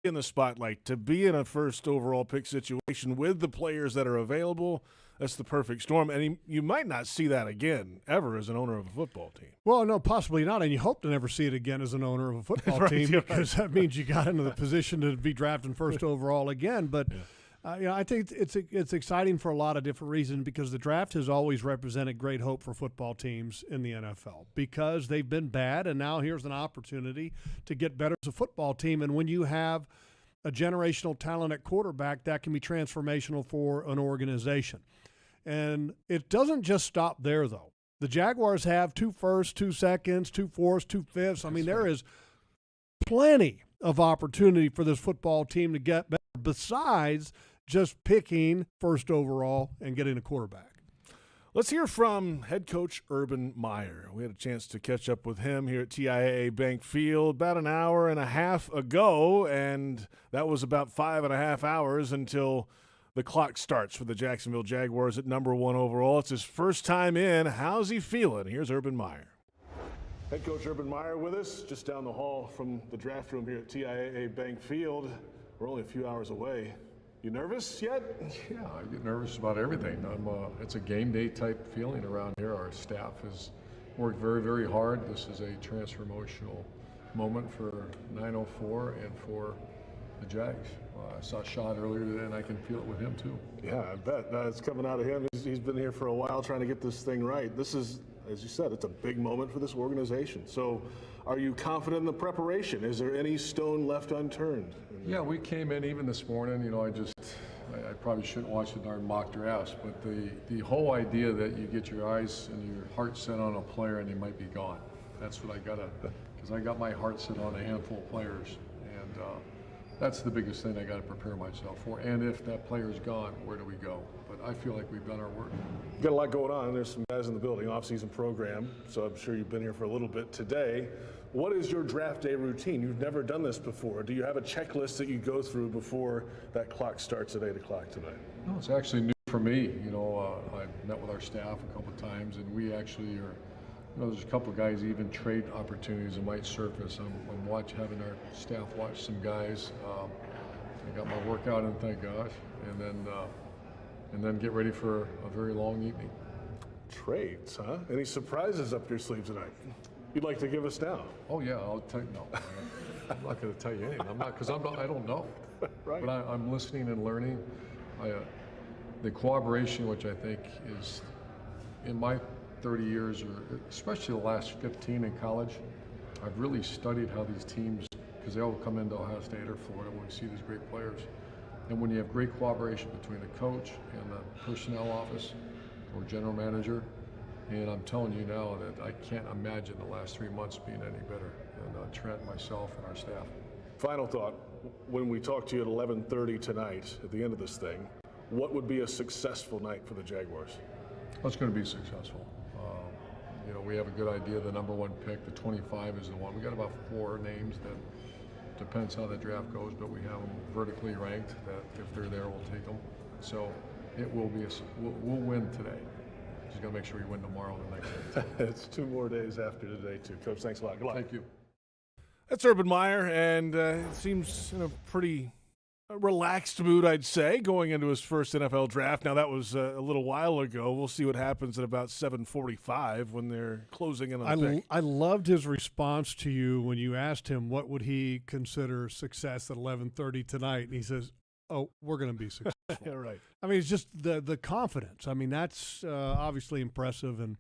in the spotlight, to be in a first overall pick situation with the players that are available. That's the perfect storm, and you might not see that again ever as an owner of a football team. Well, no, possibly not, and you hope to never see it again as an owner of a football Right, team yeah, because that means you got into the position to be drafting first overall again. But I think it's exciting for a lot of different reasons because the draft has always represented great hope for football teams in the NFL because they've been bad, and now here's an opportunity to get better as a football team. And when you have a generational talent at quarterback, that can be transformational for an organization. And it doesn't just stop there, though. The Jaguars have 2 firsts, 2 seconds, 2 fourths, 2 fifths. I mean, there is plenty of opportunity for this football team to get better besides just picking first overall and getting a quarterback. Let's hear from head coach Urban Meyer. We had a chance to catch up with him here at TIAA Bank Field about an hour and a half ago, and that was about 5.5 hours until the clock starts for the Jacksonville Jaguars at number 1 overall. It's his first time in. How's he feeling? Here's Urban Meyer. Head coach Urban Meyer with us, just down the hall from the draft room here at TIAA Bank Field. We're only a few hours away. You nervous yet? Yeah, I get nervous about everything. It's a game day type feeling around here. Our staff has worked very, very hard. This is a transformational moment for 904 and for the Jags. I saw SHAD earlier today, and I can feel it with him too. Yeah, I bet. It's coming out of him. He's been here for a while trying to get this thing right. This is, as you said, it's a big moment for this organization. So are you confident in the preparation? Is there any stone left unturned? Yeah, we came in even this morning. You know, I probably shouldn't watch the darn mock drafts, but the whole idea that you get your eyes and your heart set on a player and they might be gone. That's what I because I got my heart set on a handful of players. And that's the biggest thing I got to prepare myself for. And if that player's gone, where do we go? But I feel like we've done our work. Got a lot going on. There's some guys in the building, off-season program, so I'm sure you've been here for a little bit today. What is your draft day routine? You've never done this before. Do you have a checklist that you go through before that clock starts at 8 o'clock tonight? No, it's actually new for me. You know, I met with our staff a couple of times, and we actually are, you know, there's a couple of guys, even trade opportunities that might surface. I'm having our staff watch some guys. I got my workout in, thank gosh, and then get ready for a very long evening. Trades, huh? Any surprises up your sleeve tonight you'd like to give us now? Oh yeah, I'll tell you. No, I'm not going to tell you anything. I don't know. Right. But I'm listening and learning. The cooperation, which I think is, in my 30 years, or especially the last 15 in college, I've really studied how these teams, because they all come into Ohio State or Florida when we see these great players. And when you have great cooperation between the coach and the personnel office or general manager, and I'm telling you now that I can't imagine the last 3 months being any better than Trent, myself, and our staff. Final thought, when we talk to you at 11:30 tonight, at the end of this thing, what would be a successful night for the Jaguars? Well, it's going to be successful. You know, we have a good idea. The number 1 pick, the 25 is the one. We got about 4 names that depends how the draft goes, but we have them vertically ranked that if they're there, we'll take them. So it will be, we'll win today. Just got to make sure we win tomorrow and the next day. It's 2 more days after today, too. Coach, thanks a lot. Good luck. Thank you. That's Urban Meyer, and it seems in a pretty relaxed mood, I'd say, going into his first NFL draft. Now, that was a little while ago. We'll see what happens at about 7:45 when they're closing in on the pick. I loved his response to you when you asked him what would he consider success at 11:30 tonight, and he says, "Oh, we're going to be successful." Yeah, right. I mean, it's just the confidence. I mean, that's obviously impressive, and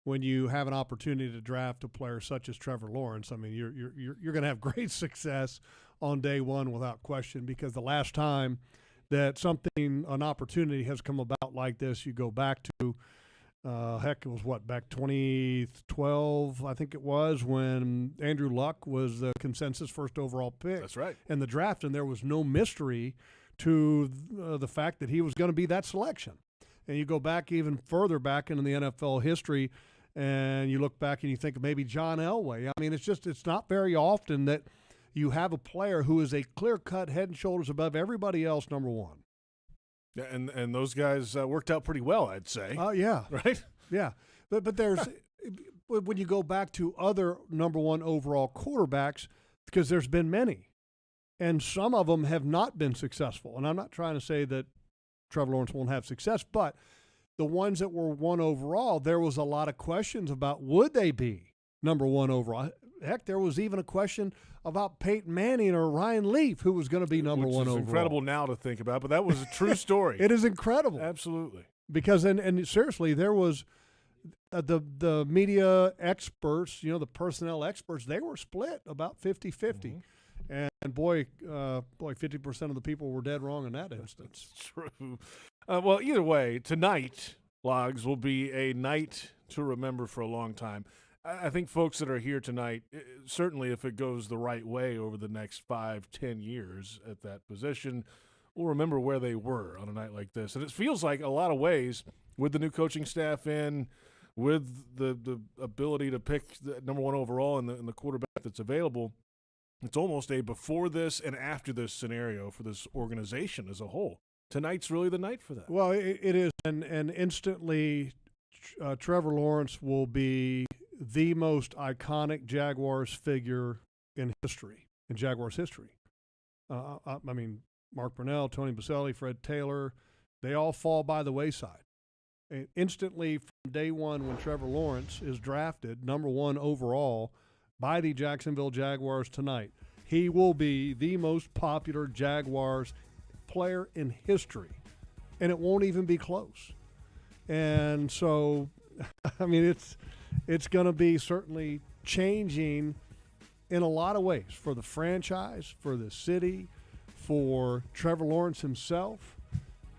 when you have an opportunity to draft a player such as Trevor Lawrence, I mean, you're going to have great success on day one without question, because the last time that an opportunity has come about like this, you go back to, it was back 2012, I think it was, when Andrew Luck was the consensus first overall pick. That's right. In the draft, and there was no mystery to the fact that he was going to be that selection. And you go back even further back into the NFL history, and you look back and you think of maybe John Elway. I mean, it's not very often that you have a player who is a clear-cut head and shoulders above everybody else, number 1. Yeah, and those guys worked out pretty well, I'd say. Oh, yeah. Right? Yeah. But there's – when you go back to other number 1 overall quarterbacks, because there's been many, and some of them have not been successful. And I'm not trying to say that Trevor Lawrence won't have success, but the ones that were 1 overall, there was a lot of questions about would they be number 1 overall. Heck, there was even a question about Peyton Manning or Ryan Leaf, who was going to be number 1 overall. It's incredible now to think about, but that was a true story. It is incredible. Absolutely. Because, and seriously, there was the media experts, the personnel experts, they were split about 50-50. Mm-hmm. And boy, 50% of the people were dead wrong in that instance. That's true. Well, either way, tonight, Logs, will be a night to remember for a long time. I think folks that are here tonight, certainly if it goes the right way over the next 5-10 years at that position, will remember where they were on a night like this. And it feels like a lot of ways, with the new coaching staff in, with the ability to pick the number 1 overall and the quarterback that's available, it's almost a before this and after this scenario for this organization as a whole. Tonight's really the night for that. Well, it is, and instantly Trevor Lawrence will be the most iconic Jaguars figure in history, in Jaguars history. I mean, Mark Brunell, Tony Boselli, Fred Taylor, they all fall by the wayside. And instantly from day one when Trevor Lawrence is drafted number 1 overall by the Jacksonville Jaguars tonight, he will be the most popular Jaguars player in history, and it won't even be close. And so, I mean, it's going to be certainly changing in a lot of ways for the franchise, for the city, for Trevor Lawrence himself,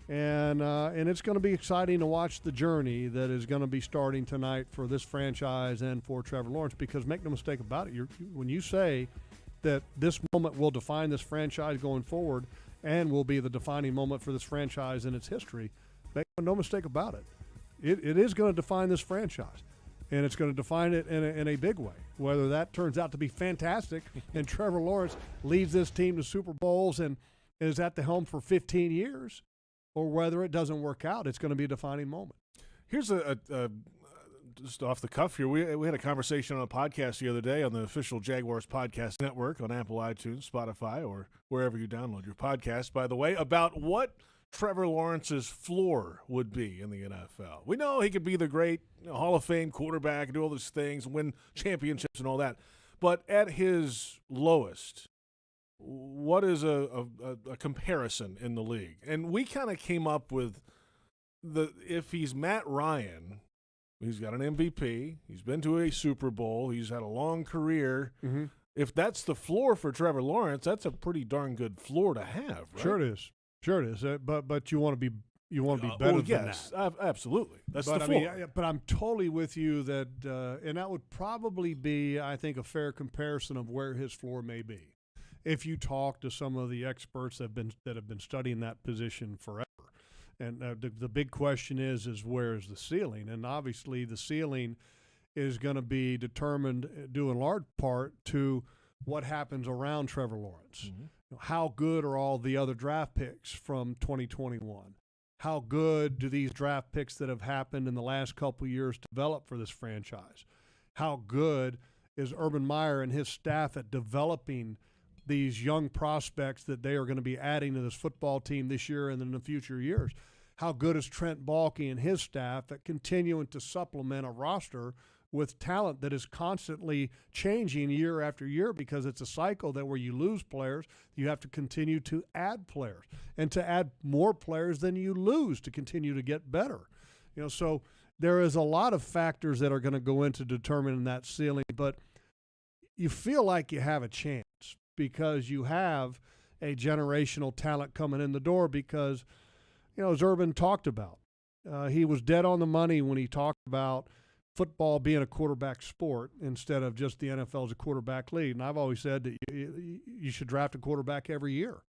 and it's going to be exciting to watch the journey that is going to be starting tonight for this franchise and for Trevor Lawrence. Because make no mistake about it, when you say that this moment will define this franchise going forward and will be the defining moment for this franchise in its history, make no mistake about it. It is going to define this franchise, and it's going to define it in a big way. Whether that turns out to be fantastic and Trevor Lawrence leads this team to Super Bowls and is at the helm for 15 years, or whether it doesn't work out, it's going to be a defining moment. Here's a just off the cuff here. We had a conversation on a podcast the other day on the official Jaguars Podcast Network on Apple, iTunes, Spotify, or wherever you download your podcast, by the way, about what Trevor Lawrence's floor would be in the NFL. We know he could be the great Hall of Fame quarterback, do all those things, win championships and all that. But at his lowest, what is a comparison in the league? And we kind of came up with if he's Matt Ryan, he's got an MVP, he's been to a Super Bowl, he's had a long career. Mm-hmm. If that's the floor for Trevor Lawrence, that's a pretty darn good floor to have, right? Sure it is. But you want to be better than that. Absolutely. That's the floor. But I'm totally with you that and that would probably be, I think, a fair comparison of where his floor may be. If you talk to some of the experts that have been studying that position forever. And the big question is where is the ceiling? And obviously the ceiling is going to be determined due in large part to what happens around Trevor Lawrence. Mm-hmm. How good are all the other draft picks from 2021? How good do these draft picks that have happened in the last couple of years develop for this franchise? How good is Urban Meyer and his staff at developing these young prospects that they are going to be adding to this football team this year and in the future years? How good is Trent Baalke and his staff at continuing to supplement a roster with talent that is constantly changing year after year, because it's a cycle that where you lose players, you have to continue to add players and to add more players than you lose to continue to get better. So there is a lot of factors that are going to go into determining that ceiling, but you feel like you have a chance because you have a generational talent coming in the door because, as Urban talked about, he was dead on the money when he talked about football being a quarterback sport instead of just the NFL as a quarterback league. And I've always said that you should draft a quarterback every year.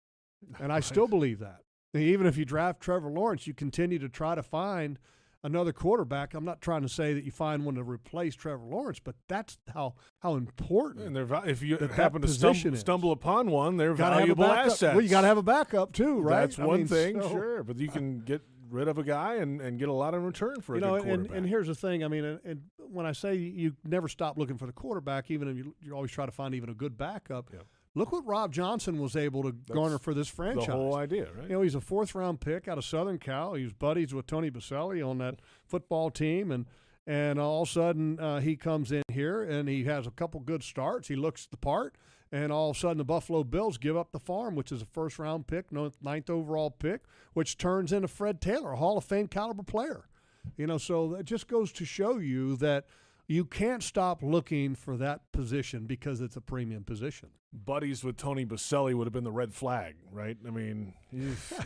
And I still believe that. Even if you draft Trevor Lawrence, you continue to try to find another quarterback. I'm not trying to say that you find one to replace Trevor Lawrence, but that's how important. And if you happen to stumble upon one, they're valuable assets. Well, you got to have a backup too, right? That's one thing, sure. But you can get rid of a guy and get a lot in return for a good quarterback. And here's the thing. I mean, and when I say you never stop looking for the quarterback, even if you always try to find even a good backup. Yeah. Look what Rob Johnson was able to garner for this franchise. The whole idea, right? You know, he's a fourth-round pick out of Southern Cal. He was buddies with Tony Baselli on that football team, and all of a sudden he comes in here and he has a couple good starts. He looks the part, and all of a sudden the Buffalo Bills give up the farm, which is a first-round pick, ninth overall pick, which turns into Fred Taylor, a Hall of Fame caliber player. You know, so that just goes to show you that you can't stop looking for that position because it's a premium position. Buddies with Tony Baselli would have been the red flag, right? I mean,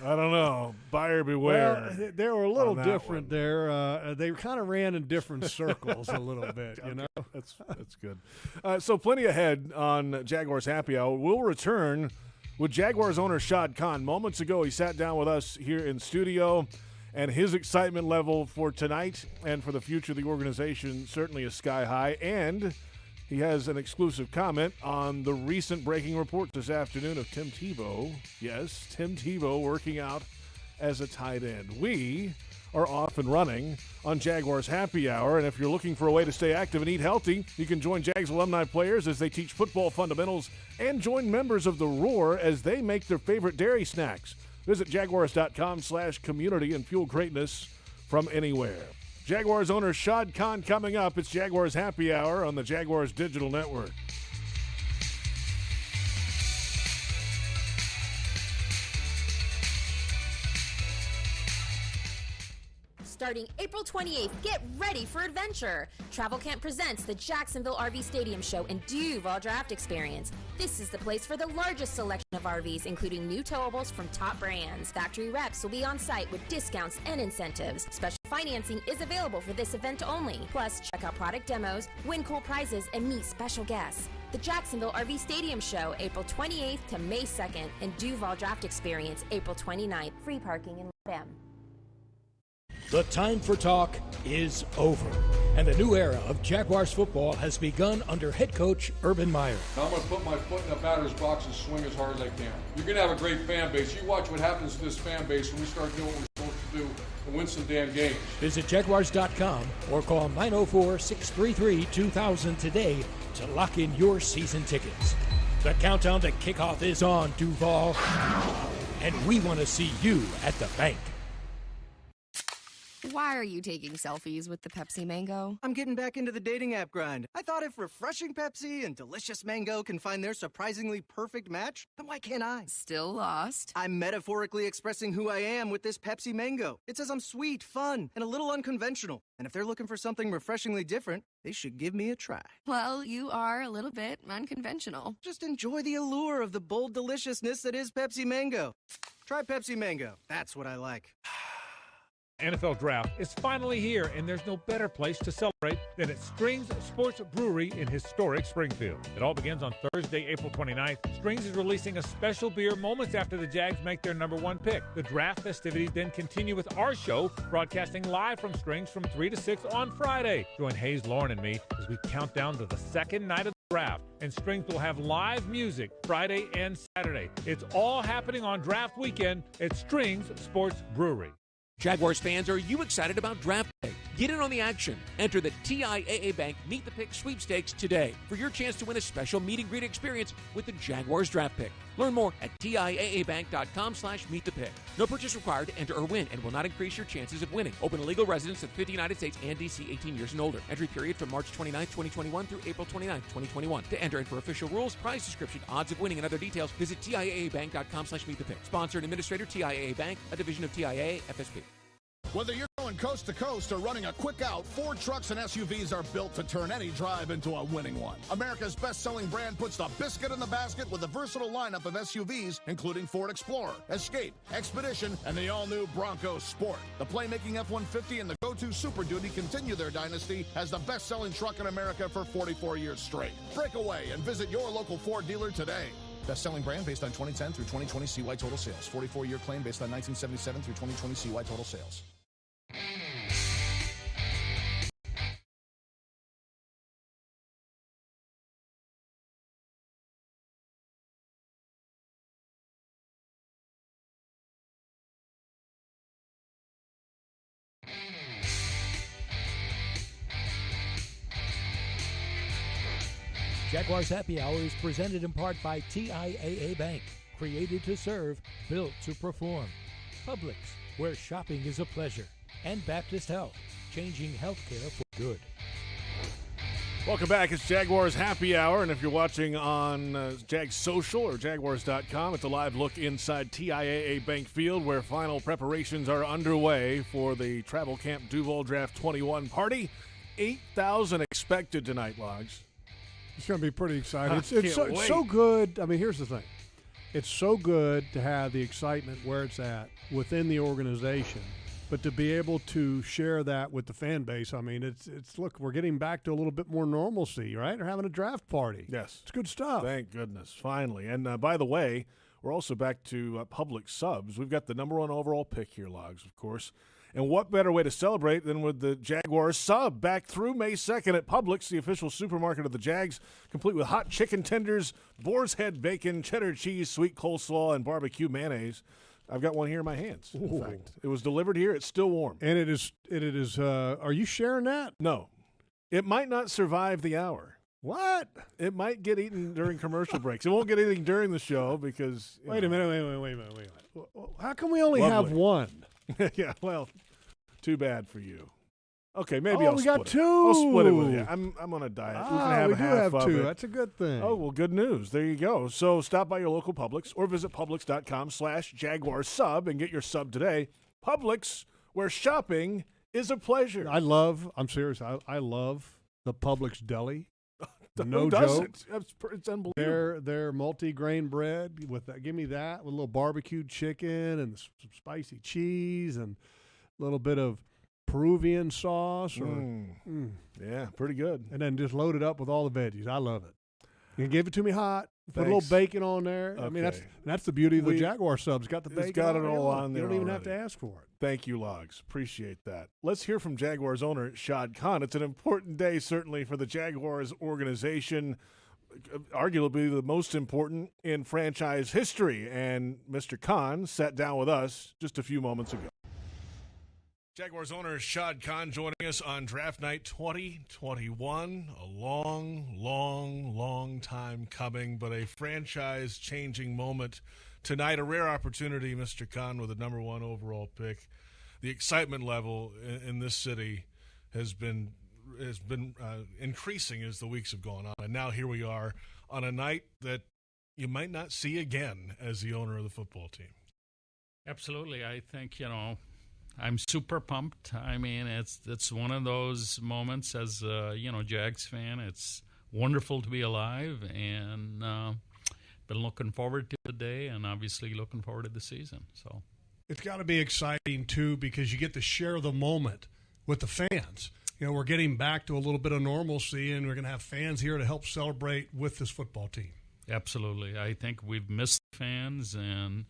I don't know. Buyer beware. Well, they were a little different there. They kind of ran in different circles a little bit, you know. That's good. So plenty ahead on Jaguars Happy Hour. We'll return with Jaguars owner SHAD Khan. Moments ago, he sat down with us here in studio, and his excitement level for tonight and for the future of the organization certainly is sky high. And he has an exclusive comment on the recent breaking report this afternoon of Tim Tebow. Yes, Tim Tebow working out as a tight end. We are off and running on Jaguars Happy Hour, and if you're looking for a way to stay active and eat healthy, you can join Jags alumni players as they teach football fundamentals and join members of the Roar as they make their favorite dairy snacks. Visit Jaguars.com/community and fuel greatness from anywhere. Jaguars owner SHAD Khan coming up. It's Jaguars Happy Hour on the Jaguars Digital Network. Starting April 28th, get ready for adventure. Travel Camp presents the Jacksonville RV Stadium Show and Duval Draft Experience. This is the place for the largest selection of RVs, including new towables from top brands. Factory reps will be on site with discounts and incentives. Special financing is available for this event only. Plus, check out product demos, win cool prizes, and meet special guests. The Jacksonville RV Stadium Show, April 28th to May 2nd, and Duval Draft Experience, April 29th. Free parking in Lamb. The time for talk is over, and the new era of Jaguars football has begun under head coach Urban Meyer. Now I'm going to put my foot in the batter's box and swing as hard as I can. You're going to have a great fan base. You watch what happens to this fan base when we start doing what we're supposed to do and win some damn games. Visit Jaguars.com or call 904-633-2000 today to lock in your season tickets. The countdown to kickoff is on, Duval, and we want to see you at the bank. Why are you taking selfies with the Pepsi Mango? I'm getting back into the dating app grind. I thought if refreshing Pepsi and delicious mango can find their surprisingly perfect match, then why can't I? Still lost? I'm metaphorically expressing who I am with this Pepsi Mango. It says I'm sweet, fun, and a little unconventional. And if they're looking for something refreshingly different, they should give me a try. Well, you are a little bit unconventional. Just enjoy the allure of the bold deliciousness that is Pepsi Mango. Try Pepsi Mango. That's what I like. NFL Draft is finally here, and there's no better place to celebrate than at Strings Sports Brewery in historic Springfield. It all begins on Thursday, April 29th. Strings is releasing a special beer moments after the Jags make their #1 pick. The draft festivities then continue with our show, broadcasting live from Strings from 3 to 6 on Friday. Join Hayes, Lauren, and me as we count down to the second night of the draft, and Strings will have live music Friday and Saturday. It's all happening on draft weekend at Strings Sports Brewery. Jaguars fans, are you excited about draft day? Get in on the action. Enter the TIAA Bank Meet the Pick sweepstakes today for your chance to win a special meet and greet experience with the Jaguars draft pick. Learn more at TIAABank.com/meetthepick. No purchase required to enter or win and will not increase your chances of winning. Open to legal residents of 50 United States and DC 18 years and older. Entry period from March 29, 2021 through April 29, 2021. To enter and for official rules, prize description, odds of winning, and other details, visit TIAABank.com/meetthepick. Sponsor and administrator, TIAA Bank, a division of TIAA FSP. Whether you're going coast to coast or running a quick out, Ford trucks and SUVs are built to turn any drive into a winning one. America's best-selling brand puts the biscuit in the basket with a versatile lineup of SUVs, including Ford Explorer, Escape, Expedition, and the all-new Bronco Sport. The playmaking F-150 and the go-to Super Duty continue their dynasty as the best-selling truck in America for 44 years straight. Break away and visit your local Ford dealer today. Best-selling brand based on 2010 through 2020 CY total sales. 44-year claim based on 1977 through 2020 CY total sales. Jaguars Happy Hour is presented in part by TIAA Bank. Created to serve, built to perform. Publix, where shopping is a pleasure. And Baptist Health, changing healthcare for good. Welcome back. It's Jaguars Happy Hour, and if you're watching on Jag Social or Jaguars.com, it's a live look inside TIAA Bank Field, where final preparations are underway for the Travel Camp Duval Draft 21 party. 8,000 expected tonight, Logs. It's going to be pretty exciting. It's so good. I mean, here's the thing. It's so good to have the excitement where it's at within the organization, but to be able to share that with the fan base. I mean, it's look, we're getting back to a little bit more normalcy, right? We're having a draft party. Yes. It's good stuff. Thank goodness, finally. And by the way, we're also back to public subs. We've got the number 1 overall pick here, Logs, of course. And what better way to celebrate than with the Jaguars sub back through May 2nd at Publix, the official supermarket of the Jags, complete with hot chicken tenders, boar's head bacon, cheddar cheese, sweet coleslaw, and barbecue mayonnaise. I've got one here in my hands. In fact, it was delivered here. It's still warm. And it is. Are you sharing that? No. It might not survive the hour. What? It might get eaten during commercial breaks. It won't get eaten during the show because. Wait a minute. How come we only have one? Yeah, well, too bad for you. Okay, maybe I'll we split got it. two. I'll split it with you. I'm on a diet. We can have we a do half have of two. it. That's a good thing. Oh, well, good news. There you go. So stop by your local Publix or visit Publix.com/JaguarsSub and get your sub today. Publix, where shopping is a pleasure. I'm serious. I love the Publix deli. No joke. It's unbelievable. Their multi-grain bread with that. Give me that with a little barbecued chicken and some spicy cheese and a little bit of Peruvian sauce. Yeah, pretty good. And then just load it up with all the veggies. I love it. You give it to me hot. Put Thanks. a little bacon on there. Okay. I mean, that's the beauty of the Jaguar subs. Got the bacon. It's got it all on there. You don't even already. have to ask for it. Thank you, Logs. Appreciate that. Let's hear from Jaguars owner SHAD Khan. It's an important day, certainly, for the Jaguars organization, arguably the most important in franchise history. And Mr. Khan sat down with us just a few moments ago. Jaguars owner SHAD Khan joining us on draft night 2021. A long time coming, but a franchise-changing moment tonight. A rare opportunity, Mr. Khan, with a number 1 overall pick. The excitement level in this city has been increasing as the weeks have gone on, and now here we are on a night that you might not see again as the owner of the football team. Absolutely, I think I'm super pumped. I mean, it's one of those moments as a Jags fan. It's wonderful to be alive, and been looking forward to the day, and obviously looking forward to the season. So it's got to be exciting too because you get to share the moment with the fans. We're getting back to a little bit of normalcy, and we're going to have fans here to help celebrate with this football team. Absolutely, I think we've missed fans, and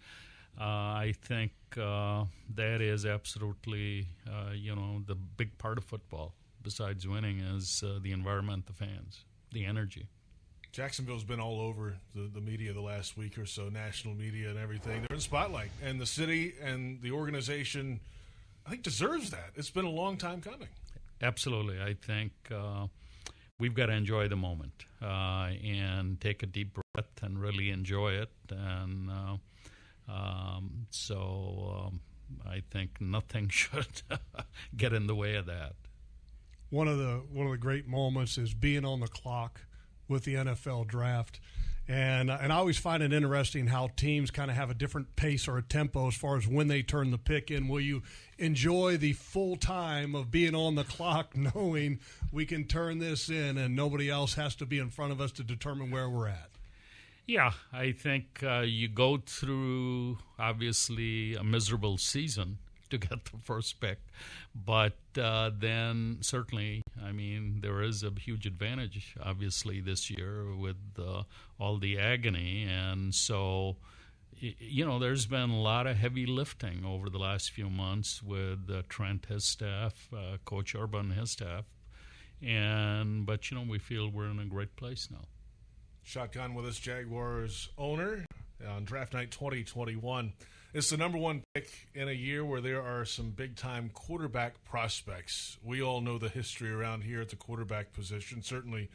I think that is absolutely, the big part of football, besides winning, is the environment, the fans, the energy. Jacksonville's been all over the media the last week or so, national media and everything. They're in spotlight, and the city and the organization, I think, deserves that. It's been a long time coming. Absolutely. I think we've got to enjoy the moment and take a deep breath and really enjoy it. And so I think nothing should get in the way of that. One of the great moments is being on the clock with the NFL draft. And I always find it interesting how teams kind of have a different pace or a tempo as far as when they turn the pick in. Will you enjoy the full time of being on the clock knowing we can turn this in and nobody else has to be in front of us to determine where we're at? Yeah, I think you go through, obviously, a miserable season to get the first pick. But then certainly, I mean, there is a huge advantage, obviously, this year with all the agony. And so, there's been a lot of heavy lifting over the last few months with Trent, his staff, Coach Urban, his staff. But we feel we're in a great place now. Shotgun with us, Jaguars owner. on draft night 2021. It's the number one pick in a year where there are some big-time quarterback prospects. We all know the history around here at the quarterback position, certainly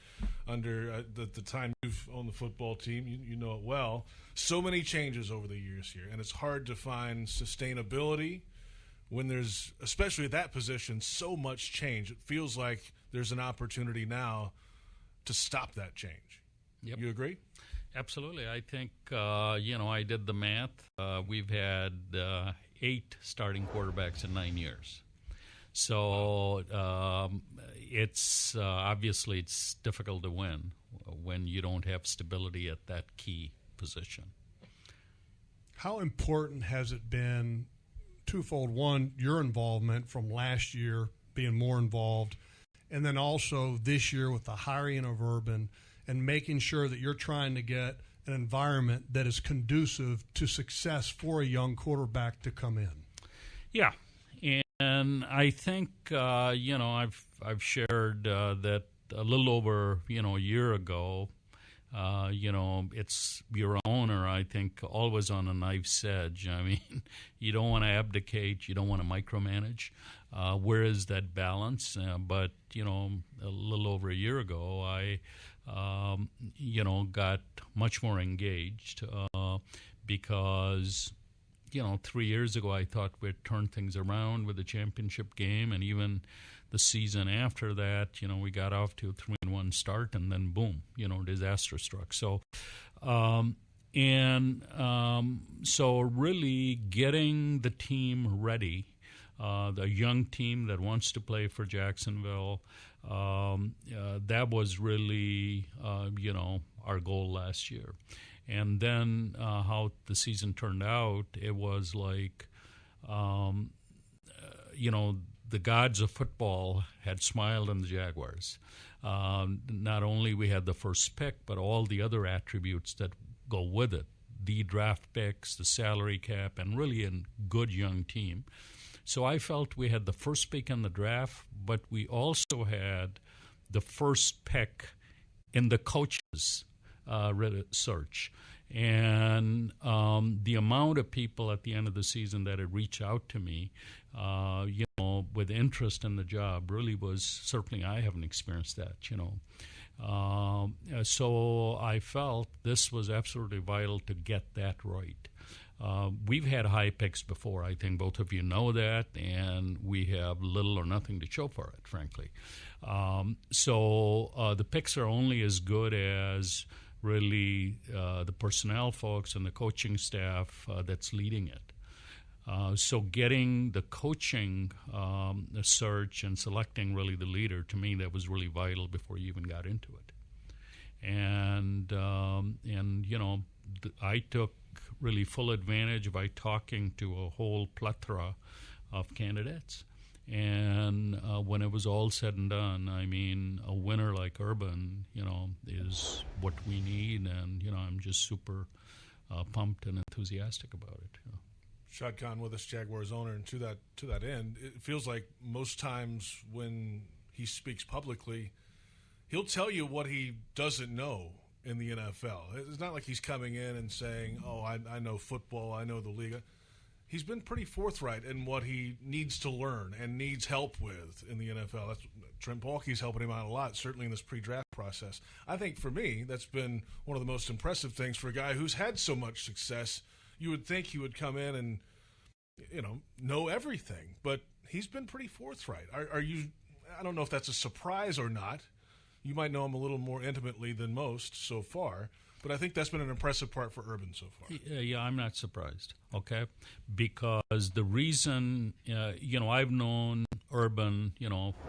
under the time you've owned the football team. You know it well. So many changes over the years here, and it's hard to find sustainability when there's, especially at that position, so much change. It feels like there's an opportunity now to stop that change. Yep. You agree? Absolutely. I think, I did the math. We've had 8 starting quarterbacks in 9 years. So it's obviously it's difficult to win when you don't have stability at that key position. How important has it been, twofold? One, your involvement from last year, being more involved, and then also this year with the hiring of Urban and making sure that you're trying to get an environment that is conducive to success for a young quarterback to come in. Yeah, and I think I've shared that a little over a year ago. It's your owner, I think, always on a knife's edge. I mean, you don't want to abdicate, you don't want to micromanage. Where is that balance? But a little over a year ago, I got much more engaged because 3 years ago I thought we'd turn things around with the championship game, and even the season after that, we got off to a 3-1 start, and then boom, disaster struck. So, so really getting the team ready, the young team that wants to play for Jacksonville, that was really, our goal last year. And then how the season turned out, it was like, the gods of football had smiled on the Jaguars. Not only we had the first pick, but all the other attributes that go with it, the draft picks, the salary cap, and really a good young team. So I felt we had the first pick in the draft, but we also had the first pick in the coaches search. And the amount of people at the end of the season that had reached out to me, with interest in the job really was, certainly I haven't experienced that, So I felt this was absolutely vital to get that right. We've had high picks before. I think both of you know that, and we have little or nothing to show for it, frankly. So the picks are only as good as really the personnel folks and the coaching staff that's leading it. So getting the coaching search and selecting really the leader, to me, that was really vital before you even got into it. And I took really full advantage by talking to a whole plethora of candidates. And when it was all said and done, I mean, a winner like Urban, is what we need. And, I'm just super pumped and enthusiastic about it. Shad Khan with us, Jaguars owner, and to that end, it feels like most times when he speaks publicly, he'll tell you what he doesn't know in the NFL. It's not like he's coming in and saying, "Oh, I know football, I know the league." He's been pretty forthright in what he needs to learn and needs help with in the NFL. That's Trent Baalke's helping him out a lot, certainly in this pre-draft process. I think for me, that's been one of the most impressive things for a guy who's had so much success. You would think he would come in and, know everything, but he's been pretty forthright. Are you? I don't know if that's a surprise or not. You might know him a little more intimately than most so far, but I think that's been an impressive part for Urban so far. Yeah, I'm not surprised, okay? Because the reason, I've known Urban,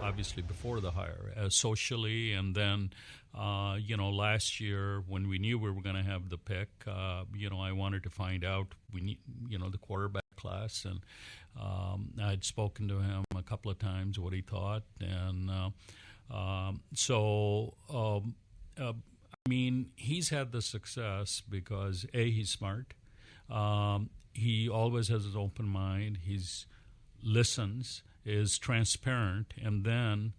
obviously before the hire, socially, and then, last year when we knew we were going to have the pick, I wanted to find out, we need, the quarterback class, and I'd spoken to him a couple of times what he thought, and he's had the success because, A, he's smart. He always has his open mind. He listens, is transparent, and then,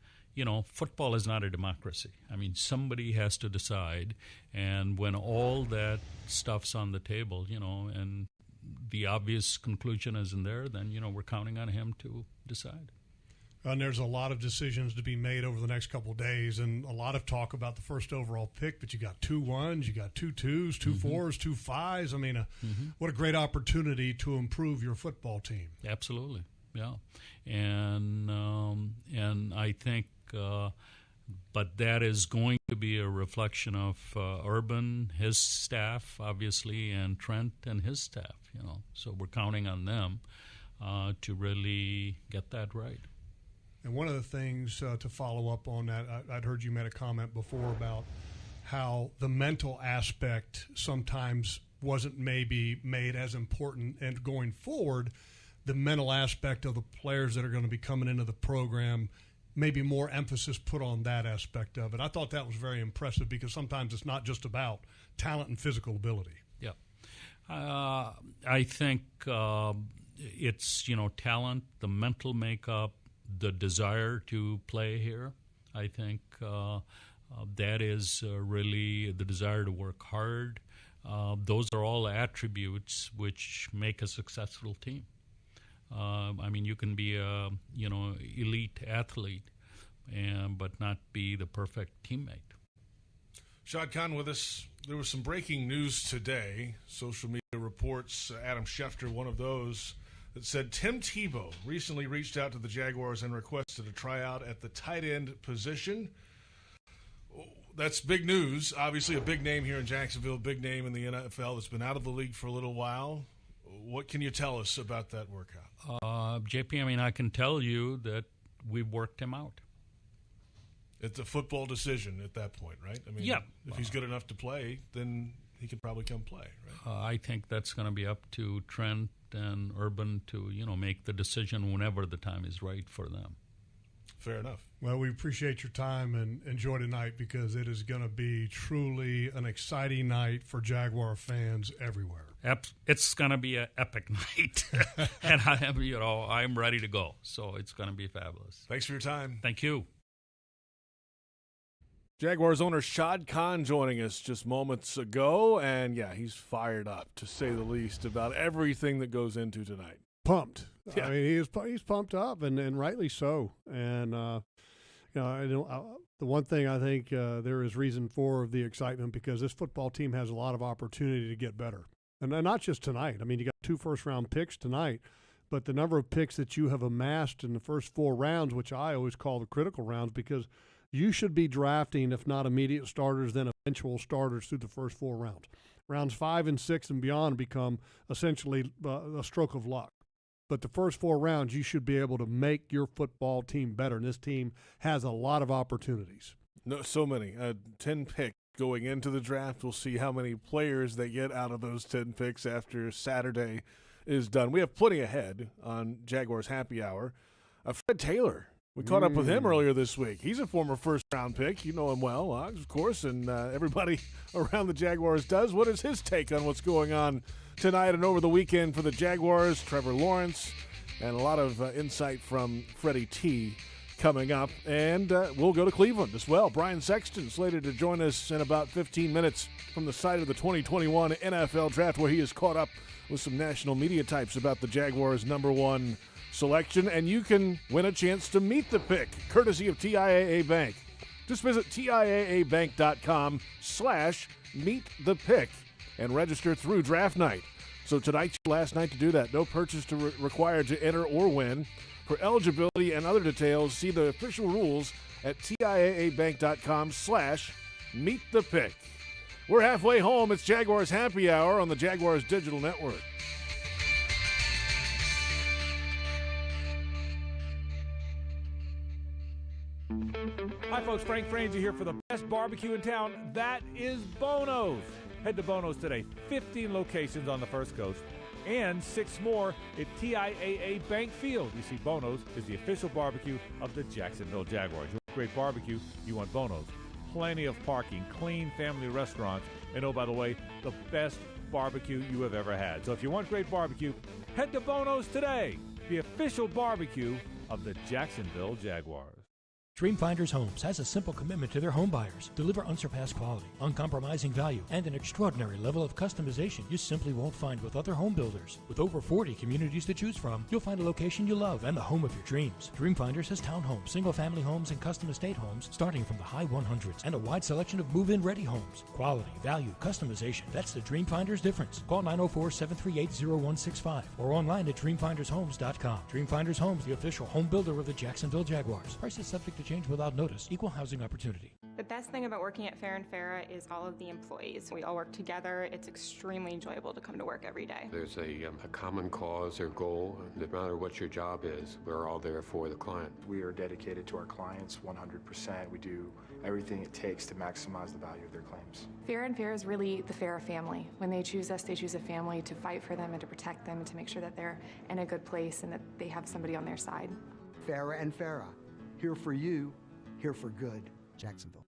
football is not a democracy. I mean, somebody has to decide. And when all that stuff's on the table, and the obvious conclusion isn't there, then, we're counting on him to decide. And there's a lot of decisions to be made over the next couple of days, and a lot of talk about the first overall pick, but you got 2 1s, you got 2 2s, 2 4s, 2 5s. I mean, what a great opportunity to improve your football team. Absolutely, yeah. And I think, but that is going to be a reflection of Urban, his staff, obviously, and Trent and his staff, So we're counting on them to really get that right. And one of the things to follow up on that, I'd heard you made a comment before about how the mental aspect sometimes wasn't maybe made as important, and going forward, the mental aspect of the players that are going to be coming into the program, maybe more emphasis put on that aspect of it. I thought that was very impressive because sometimes it's not just about talent and physical ability. Yeah. I think it's, talent, the mental makeup, the desire to play here. I think that is really the desire to work hard. Those are all attributes which make a successful team. You can be a elite athlete, but not be the perfect teammate. Shad Khan with us. There was some breaking news today. Social media reports, Adam Schefter, one of those, that said Tim Tebow recently reached out to the Jaguars and requested a tryout at the tight end position. That's big news. Obviously a big name here in Jacksonville, big name in the NFL that's been out of the league for a little while. What can you tell us about that workout? JP, I can tell you that we've worked him out. It's a football decision at that point, right? Yeah. If he's good enough to play, then he can probably come play, right? I think that's going to be up to Trent and Urban to, make the decision whenever the time is right for them. Fair enough. Well, we appreciate your time and enjoy tonight because it is going to be truly an exciting night for Jaguar fans everywhere. It's going to be an epic night, and I'm ready to go. So it's going to be fabulous. Thanks for your time. Thank you. Jaguars owner Shad Khan joining us just moments ago, and he's fired up, to say the least, about everything that goes into tonight. Pumped. Yeah. He's pumped up, and rightly so. And the one thing I think there is reason for the excitement, because this football team has a lot of opportunity to get better, and not just tonight. You got 2 first-round picks tonight, but the number of picks that you have amassed in the first 4 rounds, which I always call the critical rounds, because you should be drafting, if not immediate starters, then eventual starters through the first 4 rounds. Rounds 5 and 6 and beyond become essentially a stroke of luck. But the first 4 rounds, you should be able to make your football team better, and this team has a lot of opportunities. No, so many. 10 picks going into the draft. We'll see how many players they get out of those 10 picks after Saturday is done. We have plenty ahead on Jaguars Happy Hour. Fred Taylor. We caught up with him earlier this week. He's a former first-round pick. You know him well, of course, and everybody around the Jaguars does. What is his take on what's going on tonight and over the weekend for the Jaguars? Trevor Lawrence, and a lot of insight from Freddie T coming up. And we'll go to Cleveland as well. Brian Sexton slated to join us in about 15 minutes from the site of the 2021 NFL Draft, where he is caught up with some national media types about the Jaguars' #1 selection, and you can win a chance to meet the pick, courtesy of TIAA Bank. Just visit TIAABank.com/meetthepick and register through draft night. So tonight's your last night to do that. No purchase required to enter or win. For eligibility and other details, see the official rules at TIAABank.com/meetthepick. We're halfway home. It's Jaguars Happy Hour on the Jaguars Digital Network. Hi, folks. Frank Frangie here for the best barbecue in town. That is Bono's. Head to Bono's today. 15 locations on the First Coast and 6 more at TIAA Bank Field. You see, Bono's is the official barbecue of the Jacksonville Jaguars. You want great barbecue, you want Bono's. Plenty of parking, clean family restaurants, and oh, by the way, the best barbecue you have ever had. So if you want great barbecue, head to Bono's today, the official barbecue of the Jacksonville Jaguars. Dreamfinders Homes has a simple commitment to their home buyers. Deliver unsurpassed quality, uncompromising value, and an extraordinary level of customization you simply won't find with other home builders. With over 40 communities to choose from, you'll find a location you love and the home of your dreams. Dreamfinders has townhomes, single-family homes, and custom estate homes starting from the high 100s and a wide selection of move-in ready homes. Quality, value, customization. That's the Dreamfinders difference. Call 904-738-0165 or online at dreamfindershomes.com. Dreamfinders Homes, the official home builder of the Jacksonville Jaguars. Prices subject to change without notice. Equal housing opportunity. The best thing about working at Fair and Farah is all of the employees. We all work together. It's extremely enjoyable to come to work every day. There's a common cause or goal. No matter what your job is, we're all there for the client. We are dedicated to our clients 100%. We do everything it takes to maximize the value of their claims. Fair and Farah is really the Farah family. When they choose us, they choose a family to fight for them and to protect them and to make sure that they're in a good place and that they have somebody on their side. Farah and Farah. Here for you, here for good. Jacksonville.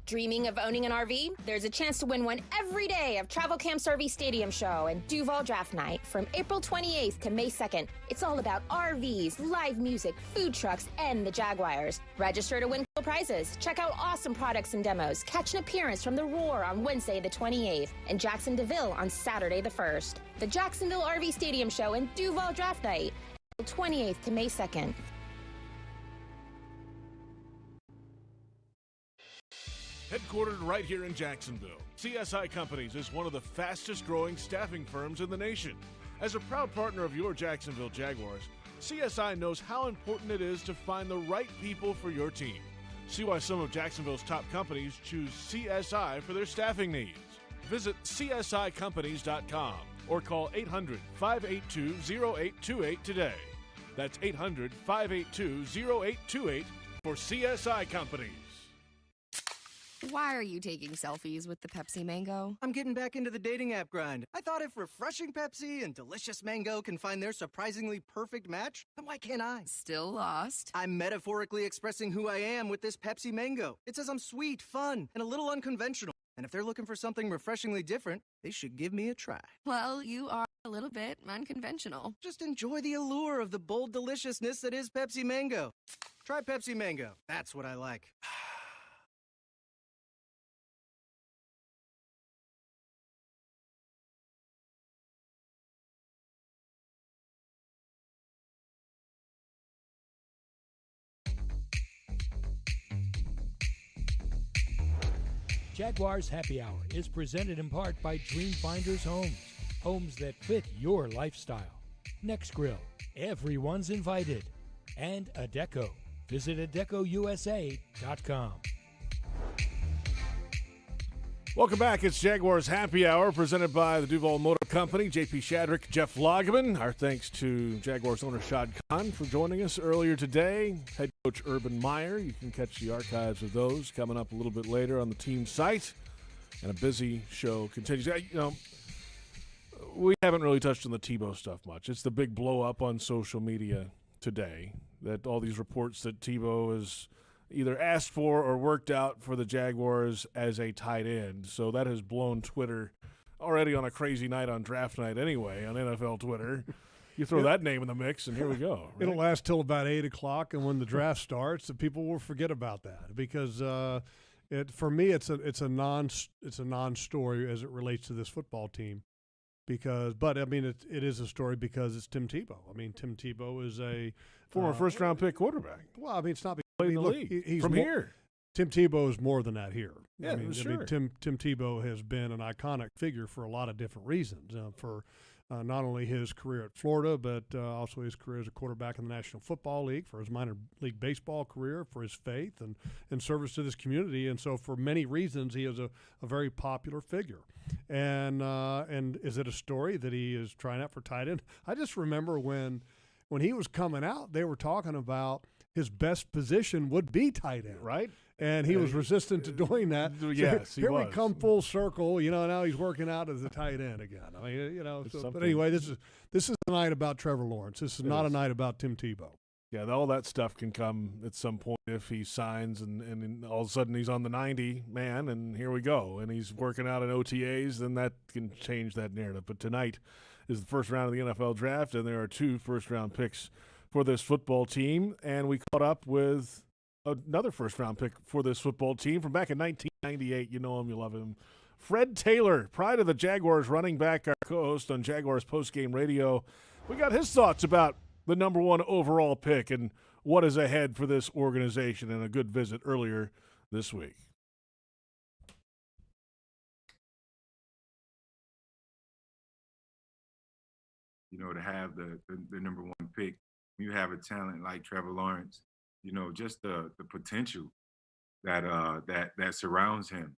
Dreaming of owning an RV? There's a chance to win one every day of Travel Camp's RV Stadium Show and Duval Draft Night from April 28th to May 2nd. It's all about RVs, live music, food trucks, and the Jaguars. Register to win cool prizes. Check out awesome products and demos. Catch an appearance from The Roar on Wednesday the 28th and Jacksonville on Saturday the 1st. The Jacksonville RV Stadium Show and Duval Draft Night, April 28th to May 2nd. Headquartered right here in Jacksonville, CSI Companies is one of the fastest growing staffing firms in the nation. As a proud partner of your Jacksonville Jaguars, CSI knows how important it is to find the right people for your team. See why some of Jacksonville's top companies choose CSI for their staffing needs. Visit CSICompanies.com or call 800-582-0828 today. That's 800-582-0828 for CSI Companies. Why are you taking selfies with the Pepsi Mango? I'm getting back into the dating app grind. I thought if refreshing Pepsi and delicious mango can find their surprisingly perfect match, then why can't I? Still lost? I'm metaphorically expressing who I am with this Pepsi Mango. It says I'm sweet, fun, and a little unconventional. And if they're looking for something refreshingly different, they should give me a try. Well, you are a little bit unconventional. Just enjoy the allure of the bold deliciousness that is Pepsi Mango. Try Pepsi Mango. That's what I like. Jaguars Happy Hour is presented in part by Dreamfinders Homes, homes that fit your lifestyle. Next Grill, everyone's invited. And Adecco. Visit AdeccoUSA.com. Welcome back. It's Jaguars Happy Hour presented by the Duval Motor Company. JP Shadrick, Jeff Lageman. Our thanks to Jaguars owner SHAD for joining us earlier today. Head coach Urban Meyer. You can catch the archives of those coming up a little bit later on the team site. And a busy show continues. You know, we haven't really touched on the Tebow stuff much. It's the big blow up on social media today that all these reports that Tebow is either asked for or worked out for the Jaguars as a tight end. So that has blown Twitter already on a crazy night on draft night anyway on NFL Twitter. You throw that name in the mix, and here we go. Right? It'll last till about 8 o'clock, and when the draft starts, the people will forget about that because for me it's a non-story as it relates to this football team. But I mean, it is a story because it's Tim Tebow. I mean, Tim Tebow is a former first-round pick quarterback. Well, I mean, it's not. Played in the league. He's from here. Tim Tebow is more than that here. Yeah, I mean, sure. Tim Tebow has been an iconic figure for a lot of different reasons. For not only his career at Florida, but also his career as a quarterback in the National Football League, for his minor league baseball career, for his faith and service to this community. And so for many reasons, he is a very popular figure. And is it a story that he is trying out for tight end? I just remember when he was coming out, they were talking about his best position would be tight end. Right. And he was resistant to doing that. Yes, so here we come full circle. You know, now he's working out as a tight end again. I mean, you know. But anyway, this is a night about Trevor Lawrence. This is not a night about Tim Tebow. Yeah, all that stuff can come at some point if he signs and all of a sudden he's on the 90 man and here we go. And he's working out in OTAs, then that can change that narrative. But tonight is the first round of the NFL draft, and there are 2 first-round picks for this football team. And we caught up with another first-round pick for this football team from back in 1998. You know him, you love him. Fred Taylor, pride of the Jaguars running back, our co-host on Jaguars postgame radio. We got his thoughts about the number 1 overall pick and what is ahead for this organization, and a good visit earlier this week. You know, to have the number 1 pick, you have a talent like Trevor Lawrence, you know, just the potential that surrounds him,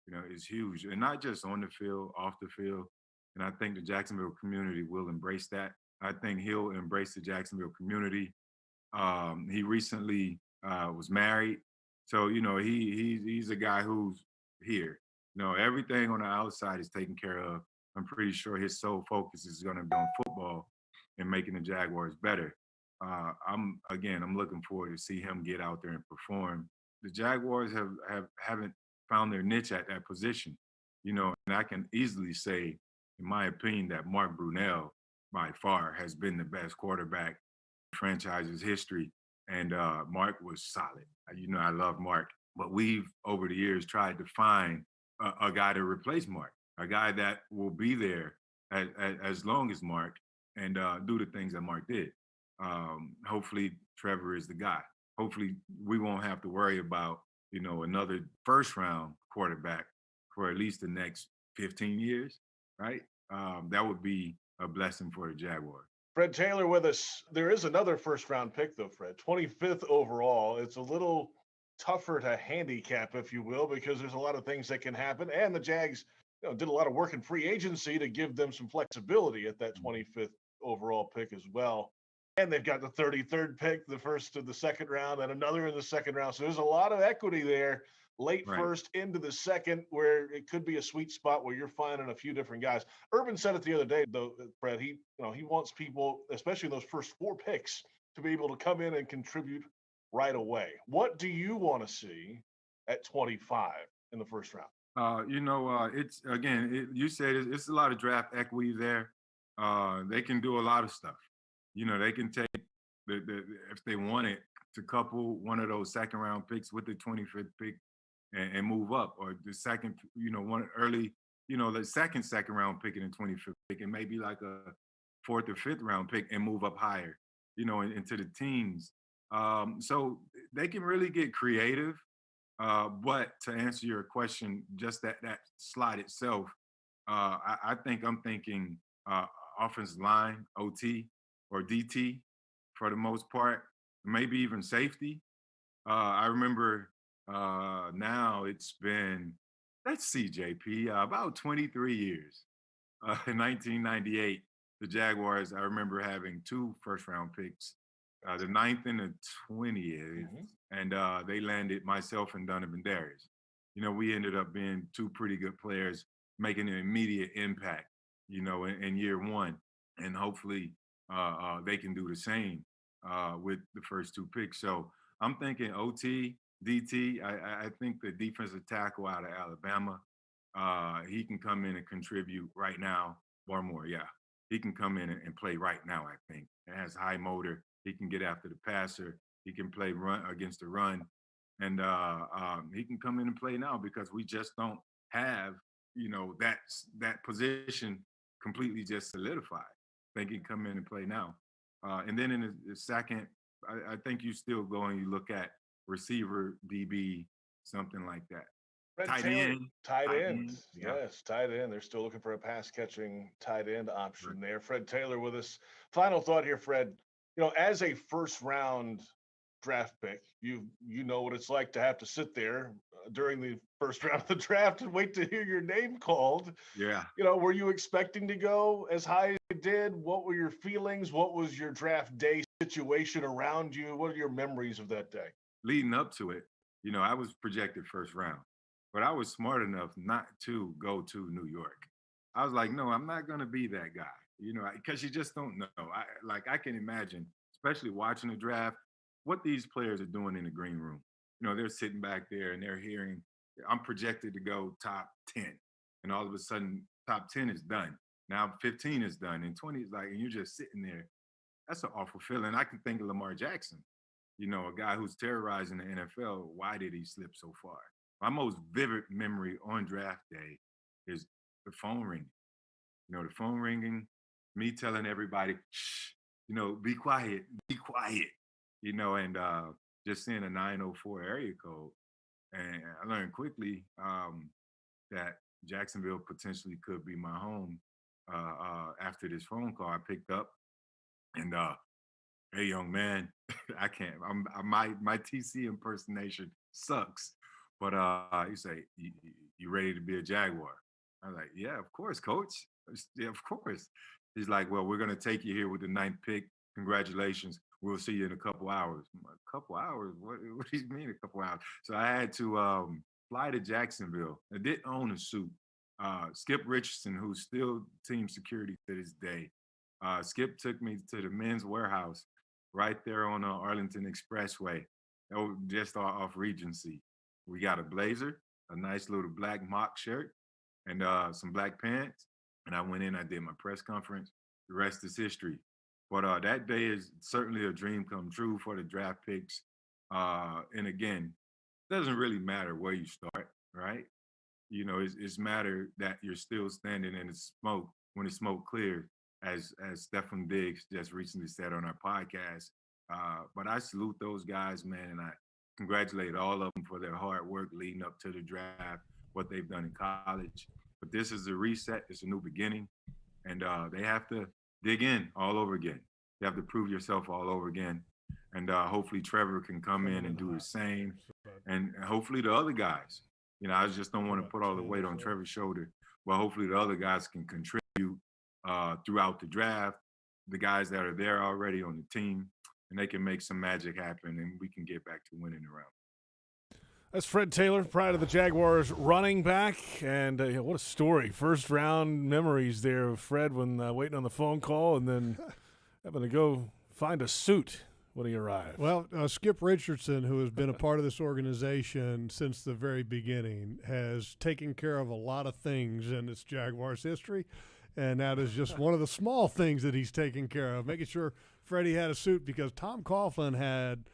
you know, is huge. And not just on the field, off the field. And I think the Jacksonville community will embrace that. I think he'll embrace the Jacksonville community. He recently was married. So, you know, he's a guy who's here. You know, everything on the outside is taken care of. I'm pretty sure his sole focus is going to be on football and making the Jaguars better. I'm looking forward to see him get out there and perform. The Jaguars haven't found their niche at that position, you know, and I can easily say, in my opinion, that Mark Brunell by far has been the best quarterback in the franchise's history. And Mark was solid. You know, I love Mark, but we've over the years tried to find a guy to replace Mark, a guy that will be there as long as Mark and do the things that Mark did. Hopefully Trevor is the guy. Hopefully we won't have to worry about, you know, another first round quarterback for at least the next 15 years, right? That would be a blessing for the Jaguars. Fred Taylor with us. There is another first-round pick, though, Fred. 25th overall. It's a little tougher to handicap, if you will, because there's a lot of things that can happen. And the Jags, you know, did a lot of work in free agency to give them some flexibility at that 25th overall pick as well. And they've got the 33rd pick, the first of the second round, and another in the second round. So there's a lot of equity there, late first into the second, where it could be a sweet spot where you're finding a few different guys. Urban said it the other day, though, Fred. He wants people, especially those first 4 picks, to be able to come in and contribute right away. What do you want to see at 25 in the first round? It's again, you said it's a lot of draft equity there. They can do a lot of stuff. You know, they can take if they wanted to couple one of those second round picks with the 25th pick and move up, or the second, one early, the second round pick and the 25th pick, and maybe like a 4th or 5th round pick and move up higher, into the teens. So they can really get creative. But to answer your question, just that slot itself, I'm thinking offensive line, OT or DT for the most part, maybe even safety. I remember now it's been, let's see, JP, about 23 years. In 1998, the Jaguars, I remember having 2 first-round picks, the 9th and the 20th, and they landed myself and Donovan Darius. We ended up being 2 pretty good players, making an immediate impact, in year 1, and hopefully they can do the same with the first 2 picks. So I'm thinking OT, DT. I think the defensive tackle out of Alabama, he can come in and contribute right now. Barmore, yeah. He can come in and play right now, I think. It has high motor. He can get after the passer. He can play run against the run. And he can come in and play now because we just don't have, that position completely just solidified. I think he can come in and play now. And then in the second, I think you still go and you look at receiver, DB, something like that. Tight end. Yes, tight end. They're still looking for a pass-catching tight end option there. Fred Taylor with us. Final thought here, Fred. As a first-round draft pick, you know what it's like to have to sit there during the first round of the draft and wait to hear your name called. Yeah. Were you expecting to go as high as you did? What were your feelings? What was your draft day situation around you? What are your memories of that day? Leading up to it, I was projected first round, but I was smart enough not to go to New York. I was like, no, I'm not going to be that guy, because you just don't know. I can imagine, especially watching the draft, what these players are doing in the green room. They're sitting back there and they're hearing, I'm projected to go top 10. And all of a sudden, top 10 is done. Now 15 is done and 20 is and you're just sitting there. That's an awful feeling. I can think of Lamar Jackson. You know, a guy who's terrorizing the NFL, why did he slip so far? My most vivid memory on draft day is the phone ringing. You know, the phone ringing, me telling everybody, shh, you know, be quiet, you know, and just seeing a 904 area code. And I learned quickly that Jacksonville potentially could be my home after this phone call I picked up. And hey, young man, I can't. My TC impersonation sucks. But he say, you ready to be a Jaguar? I was like, yeah, of course, coach. Yeah, of course. He's like, well, we're gonna take you here with the 9th pick. Congratulations. We'll see you in a couple hours. A couple hours? What do you mean a couple hours? So I had to fly to Jacksonville. I did own a suit. Skip Richardson, who's still team security to this day. Skip took me to the men's warehouse right there on Arlington Expressway, just off Regency. We got a blazer, a nice little black mock shirt, and some black pants. And I went in, I did my press conference. The rest is history. But that day is certainly a dream come true for the draft picks. And again, it doesn't really matter where you start, right? You know, it's matter that you're still standing in the smoke when the smoke clears, as Stefan Diggs just recently said on our podcast. But I salute those guys, man, and I congratulate all of them for their hard work leading up to the draft, what they've done in college. But this is a reset. It's a new beginning. And they have to dig in all over again. You have to prove yourself all over again. And hopefully Trevor can come in and do the same. And hopefully the other guys, you know, I just don't want to put all the weight on Trevor's shoulder, but hopefully the other guys can contribute throughout the draft, the guys that are there already on the team, and they can make some magic happen and we can get back to winning around. That's Fred Taylor, pride of the Jaguars running back. And what a story. First round memories there of Fred when waiting on the phone call and then having to go find a suit when he arrived. Well, Skip Richardson, who has been a part of this organization since the very beginning, has taken care of a lot of things in its Jaguars history. And that is just one of the small things that he's taken care of, making sure Freddie had a suit, because Tom Coughlin had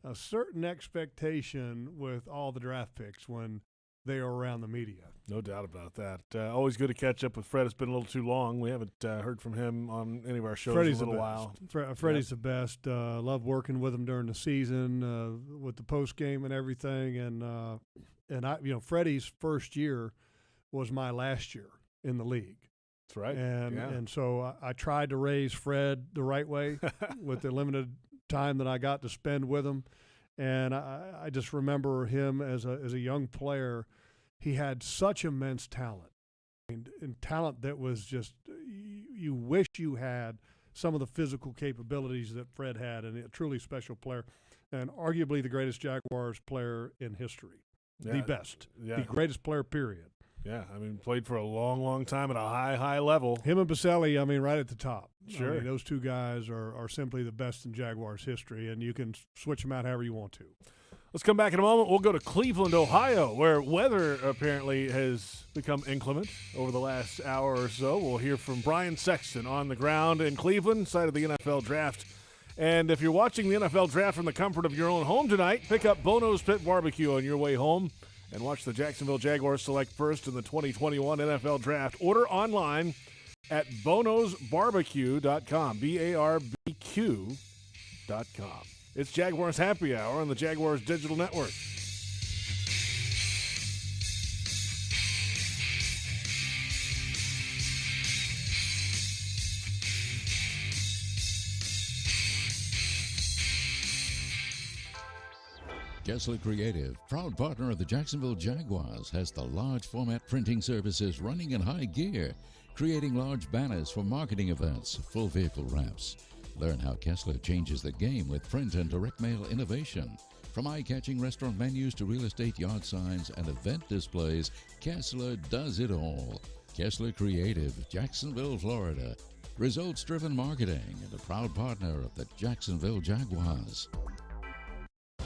a certain expectation with all the draft picks when they are around the media. No doubt about that. Always good to catch up with Fred. It's been a little too long. We haven't heard from him on any of our shows Freddie's in a little while. Freddie's the best. Love working with him during the season, with the post game and everything. And I, you know, Freddie's first year was my last year in the league. That's right. And so I tried to raise Fred the right way with the limited time that I got to spend with him. And I just remember him as a young player. He had such immense talent, and talent that was just, you wish you had some of the physical capabilities that Fred had, and a truly special player, and arguably the greatest Jaguars player in history. Yeah. The best. Yeah. The greatest player, period. Yeah, I mean, played for a long, long time at a high, high level. Him and Baselli, I mean, right at the top. Sure. I mean, those two guys are simply the best in Jaguars history, and you can switch them out however you want to. Let's come back in a moment. We'll go to Cleveland, Ohio, where weather apparently has become inclement over the last hour or so. We'll hear from Brian Sexton on the ground in Cleveland, site of the NFL Draft. And if you're watching the NFL Draft from the comfort of your own home tonight, pick up Bono's Pit Barbecue on your way home and watch the Jacksonville Jaguars select first in the 2021 NFL Draft. Order online at bonosbarbecue.com, BARBQ.com. It's Jaguars Happy Hour on the Jaguars Digital Network. Kessler Creative, proud partner of the Jacksonville Jaguars, has the large format printing services running in high gear, creating large banners for marketing events, full vehicle wraps. Learn how Kessler changes the game with print and direct mail innovation. From eye-catching restaurant menus to real estate yard signs and event displays, Kessler does it all. Kessler Creative, Jacksonville, Florida. Results-driven marketing and a proud partner of the Jacksonville Jaguars.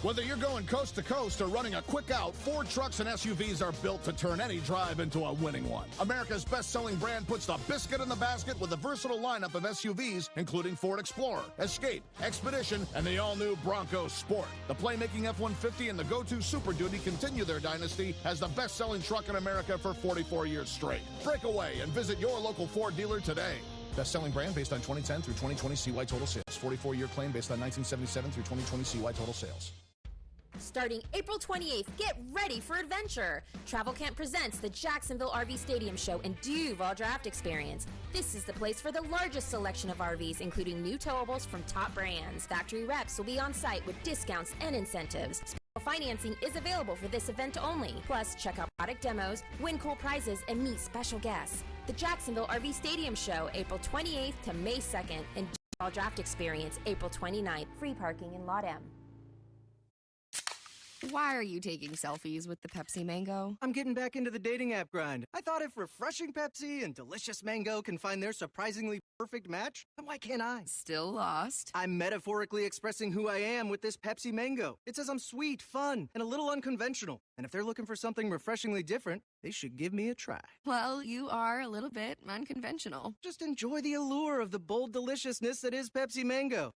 Whether you're going coast to coast or running a quick out, Ford trucks and SUVs are built to turn any drive into a winning one. America's best-selling brand puts the biscuit in the basket with a versatile lineup of SUVs, including Ford Explorer, Escape, Expedition, and the all-new Bronco Sport. The playmaking F-150 and the Go-To Super Duty continue their dynasty as the best-selling truck in America for 44 years straight. Break away and visit your local Ford dealer today. Best-selling brand based on 2010 through 2020 CY total sales. 44-year claim based on 1977 through 2020 CY total sales. Starting April 28th, get ready for adventure. Travel Camp presents the Jacksonville RV Stadium Show and Duval Draft Experience. This is the place for the largest selection of RVs, including new towables from top brands. Factory reps will be on site with discounts and incentives. Special financing is available for this event only. Plus, check out product demos, win cool prizes, and meet special guests. The Jacksonville RV Stadium Show, April 28th to May 2nd, and Duval Draft Experience, April 29th. Free parking in Lot M. Why are you taking selfies with the Pepsi Mango? I'm getting back into the dating app grind. I thought if refreshing Pepsi and delicious mango can find their surprisingly perfect match, then why can't I? Still lost? I'm metaphorically expressing who I am with this Pepsi Mango. It says I'm sweet, fun, and a little unconventional. And if they're looking for something refreshingly different, they should give me a try. Well, you are a little bit unconventional. Just enjoy the allure of the bold deliciousness that is Pepsi Mango.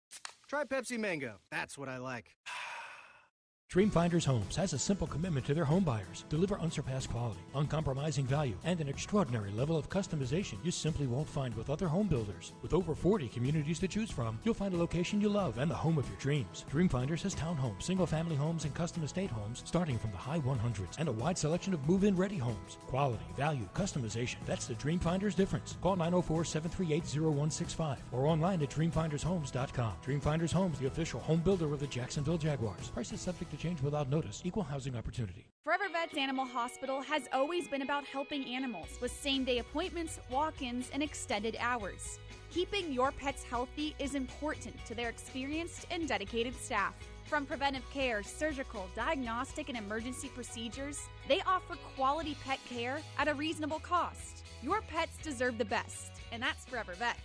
Try Pepsi Mango. That's what I like. Dreamfinders Homes has a simple commitment to their home buyers. Deliver unsurpassed quality, uncompromising value, and an extraordinary level of customization you simply won't find with other home builders. With over 40 communities to choose from, you'll find a location you love and the home of your dreams. Dreamfinders has townhomes, single-family homes, and custom estate homes starting from the high 100s and a wide selection of move-in ready homes. Quality, value, customization. That's the Dreamfinders difference. Call 904-738-0165 or online at dreamfindershomes.com. Dreamfinders Homes, the official home builder of the Jacksonville Jaguars. Prices subject to change without notice. Equal housing opportunity. Forever Vets Animal Hospital has always been about helping animals with same-day appointments, walk-ins, and extended hours. Keeping your pets healthy is important to their experienced and dedicated staff. From preventive care, surgical, diagnostic, and emergency procedures, they offer quality pet care at a reasonable cost. Your pets deserve the best, and that's Forever Vets.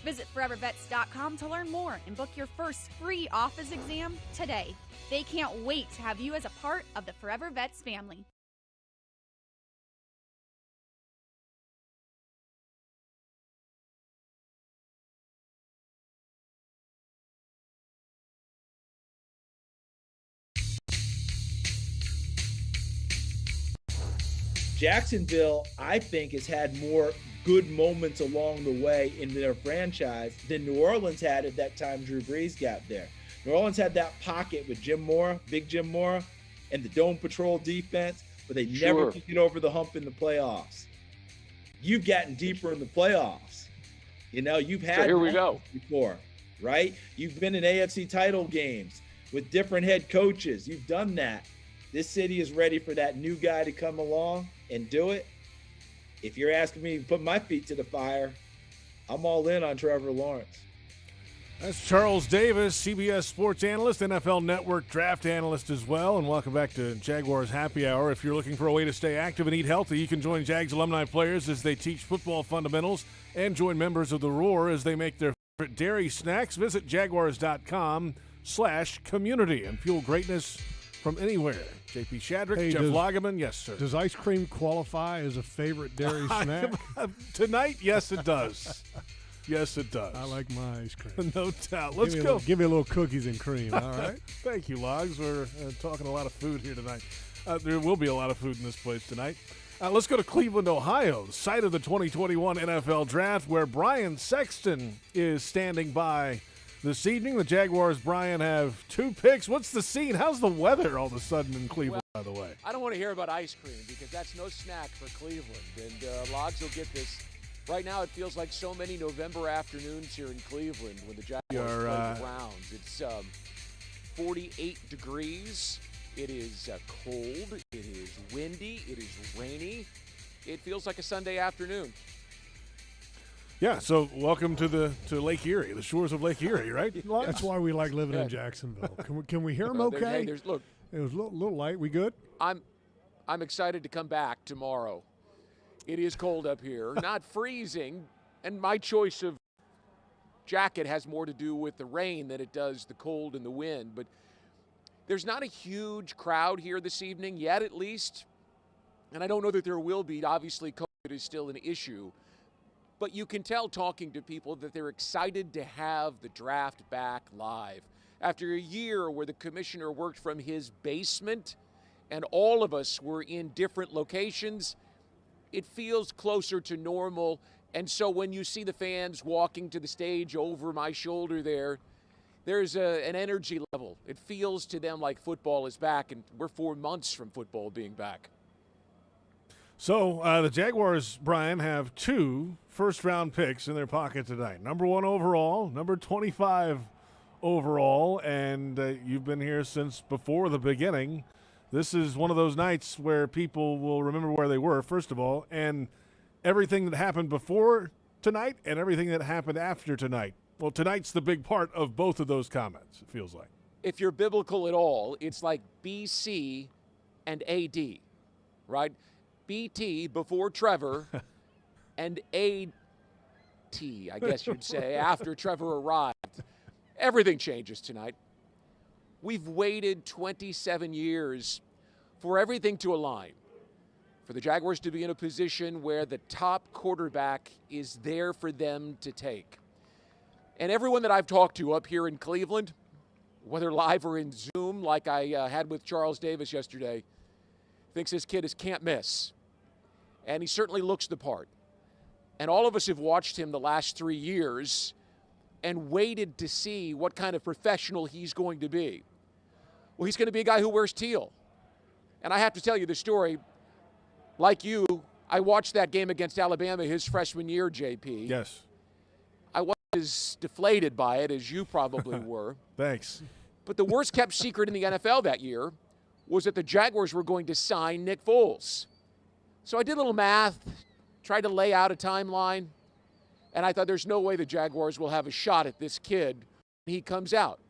Visit forevervets.com to learn more and book your first free office exam today. They can't wait to have you as a part of the Forever Vets family. Jacksonville, I think, has had more good moments along the way in their franchise than New Orleans had at that time Drew Brees got there. New Orleans had that pocket with Jim Mora, Big Jim Mora, and the Dome Patrol defense, but they never could get over the hump in the playoffs. You've gotten deeper in the playoffs. You know, you've had here we go before, right? You've been in AFC title games with different head coaches. You've done that. This city is ready for that new guy to come along and do it. If you're asking me to put my feet to the fire, I'm all in on Trevor Lawrence. That's Charles Davis, CBS sports analyst, NFL Network draft analyst as well. And welcome back to Jaguars Happy Hour. If you're looking for a way to stay active and eat healthy, you can join Jags alumni players as they teach football fundamentals and join members of the Roar as they make their favorite dairy snacks. Visit jaguars.com/community and fuel greatness from anywhere. JP Shadrick, Jeff Lageman, yes, sir. Does ice cream qualify as a favorite dairy snack? Tonight, yes, it does. Yes, it does. I like my ice cream. No doubt. Let's go. Give me a little cookies and cream, all right? Thank you, Logs. We're talking a lot of food here tonight. There will be a lot of food in this place tonight. Let's go to Cleveland, Ohio, the site of the 2021 NFL Draft, where Brian Sexton is standing by this evening. The Jaguars, Brian, have 2 picks. What's the scene? How's the weather all of a sudden in Cleveland, by the way? I don't want to hear about ice cream because that's no snack for Cleveland. And Logs will get this. Right now it feels like so many November afternoons here in Cleveland when the Jaguars play the Browns. It's 48 degrees. It is cold. It is windy. It is rainy. It feels like a Sunday afternoon. Yeah, so welcome to Lake Erie, the shores of Lake Erie, right? That's why we like living in Jacksonville. Can we hear them okay? Look, it was a little light. We good? I'm excited to come back tomorrow. It is cold up here, not freezing, and my choice of jacket has more to do with the rain than it does the cold and the wind. But There's not a huge crowd here this evening yet, at least. And I don't know that there will be. Obviously, COVID is still an issue. But you can tell talking to people that they're excited to have the draft back live. After a year where the commissioner worked from his basement and all of us were in different locations, it feels closer to normal. And so when you see the fans walking to the stage over my shoulder there's an energy level. It feels to them like football is back, and we're 4 months from football being back. So the Jaguars, Brian, have 2 first-round picks in their pocket tonight. Number 1 overall, number 25 overall, and you've been here since before the beginning. This is one of those nights where people will remember where they were, first of all, and everything that happened before tonight and everything that happened after tonight. Well, tonight's the big part of both of those comments, it feels like. If you're biblical at all, it's like BC and AD, right? BT before Trevor and AT, I guess you'd say, after Trevor arrived. Everything changes tonight. We've waited 27 years for everything to align, for the Jaguars to be in a position where the top quarterback is there for them to take. And everyone that I've talked to up here in Cleveland, whether live or in Zoom like I had with Charles Davis yesterday, thinks this kid is can't miss. And he certainly looks the part. And all of us have watched him the last 3 years and waited to see what kind of professional he's going to be. Well, he's going to be a guy who wears teal. And I have to tell you the story. Like you, I watched that game against Alabama his freshman year, JP. Yes. I wasn't as deflated by it as you probably were. Thanks. But the worst kept secret in the NFL that year was that the Jaguars were going to sign Nick Foles. So I did a little math, tried to lay out a timeline, and I thought there's no way the Jaguars will have a shot at this kid when he comes out.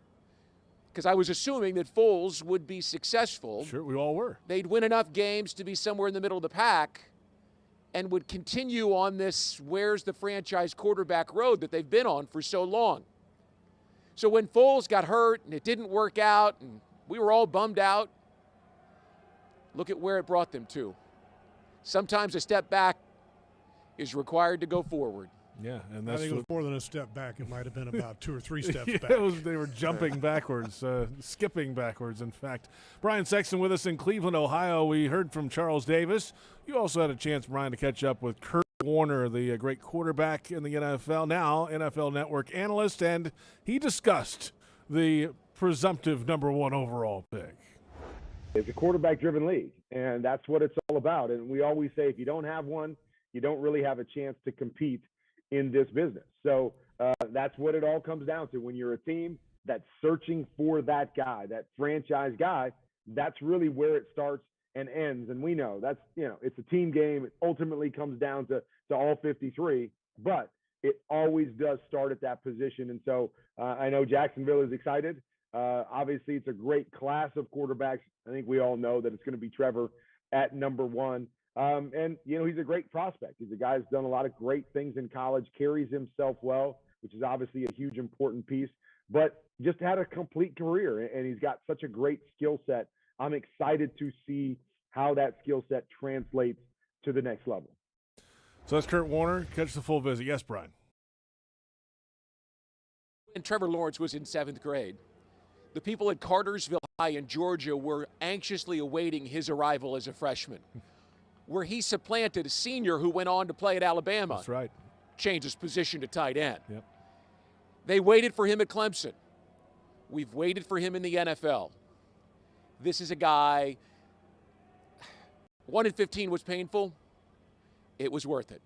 Because I was assuming that Foles would be successful. Sure, we all were. They'd win enough games to be somewhere in the middle of the pack and would continue on this where's the franchise quarterback road that they've been on for so long. So when Foles got hurt and it didn't work out and we were all bummed out, look at where it brought them to. Sometimes a step back is required to go forward. Yeah, and that's I think it was more than a step back. It might have been about 2 or 3 steps yeah, back. They were jumping backwards, skipping backwards, in fact. Brian Sexton with us in Cleveland, Ohio. We heard from Charles Davis. You also had a chance, Brian, to catch up with Kurt Warner, the great quarterback in the NFL, now NFL Network analyst, and he discussed the presumptive number 1 overall pick. It's a quarterback-driven league, and that's what it's all about. And we always say if you don't have one, you don't really have a chance to compete in this business. So that's what it all comes down to. When you're a team that's searching for that guy, that franchise guy, that's really where it starts and ends. And we know that's, it's a team game. It ultimately comes down to all 53, but it always does start at that position. And so I know Jacksonville is excited. Obviously, it's a great class of quarterbacks. I think we all know that it's going to be Trevor at number 1. And, he's a great prospect. He's a guy who's done a lot of great things in college, carries himself well, which is obviously a huge, important piece, but just had a complete career, and he's got such a great skill set. I'm excited to see how that skill set translates to the next level. So that's Kurt Warner. Catch the full visit. Yes, Brian. When Trevor Lawrence was in 7th grade, the people at Cartersville High in Georgia were anxiously awaiting his arrival as a freshman, where he supplanted a senior who went on to play at Alabama. That's right. Changed his position to tight end. Yep. They waited for him at Clemson. We've waited for him in the NFL. This is a guy, 1 in 15 was painful. It was worth it.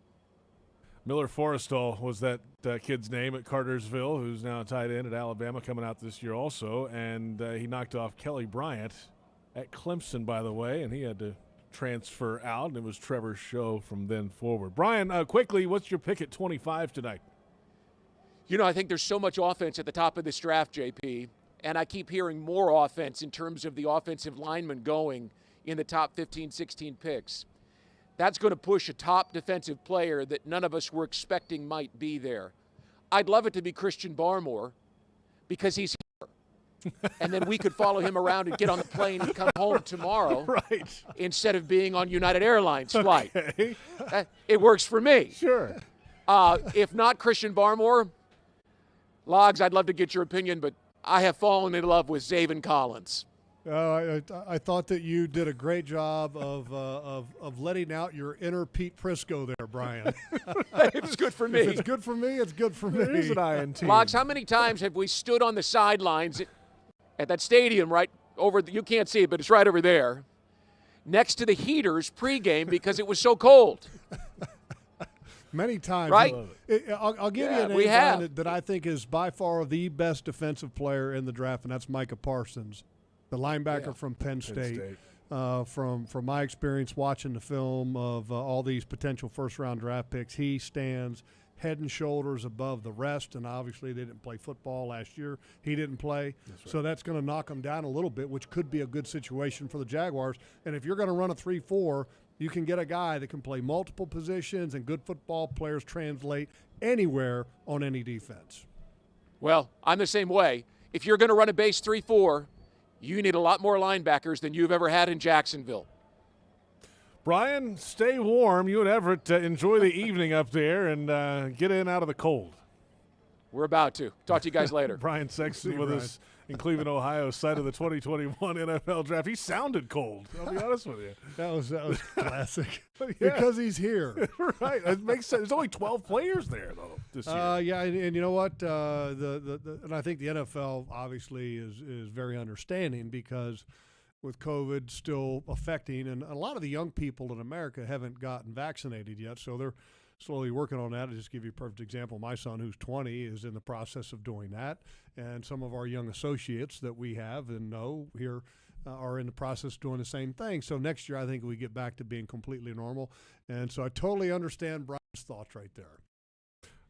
Miller Forrestal was that kid's name at Cartersville, who's now a tight end at Alabama, coming out this year also. And he knocked off Kelly Bryant at Clemson, by the way, and he had to transfer out, and it was Trevor's show from then forward. Brian, quickly, what's your pick at 25 tonight? I think there's so much offense at the top of this draft, JP, and I keep hearing more offense in terms of the offensive linemen going in the top 15, 16 picks. That's going to push a top defensive player that none of us were expecting might be there. I'd love it to be Christian Barmore because he's here. and then we could follow him around and get on the plane and come home tomorrow right. instead of being on United Airlines flight. It works for me. Sure. If not Christian Barmore, Logs, I'd love to get your opinion, but I have fallen in love with Zaven Collins. I thought that you did a great job of letting out your inner Pete Prisco there, Brian. It was good for me. If it's good for me, it's good for me. There's an INT. Logs, how many times have we stood on the sidelines at that stadium right over, you can't see it, but it's right over there, next to the heaters pregame because it was so cold? Many times. Right? I'll give you a name Brian, that I think is by far the best defensive player in the draft, and that's Micah Parsons, the linebacker from Penn State. From my experience watching the film of all these potential first-round draft picks, he stands head and shoulders above the rest, and obviously they didn't play football last year. He didn't play, so that's going to knock him down a little bit, which could be a good situation for the Jaguars. And if you're going to run a 3-4, you can get a guy that can play multiple positions, and good football players translate anywhere on any defense. Well, I'm the same way. If you're going to run a base 3-4, you need a lot more linebackers than you've ever had in Jacksonville. Brian, stay warm. You and Everett enjoy the evening up there and get in out of the cold. We're about to. Talk to you guys later. Brian Sexton with us in Cleveland, Ohio, site of the 2021 NFL Draft. He sounded cold, I'll be honest with you. That was classic. Because he's here. Right. It makes sense. There's only 12 players there, though, this year. Yeah, and you know what? And I think the NFL obviously is very understanding because with COVID still affecting, and a lot of the young people in America haven't gotten vaccinated yet, so they're slowly working on that. I'll just give you a perfect example. My son, who's 20, is in the process of doing that, and some of our young associates that we have and know here are in the process of doing the same thing. So next year, I think we get back to being completely normal, and so I totally understand Brian's thoughts right there.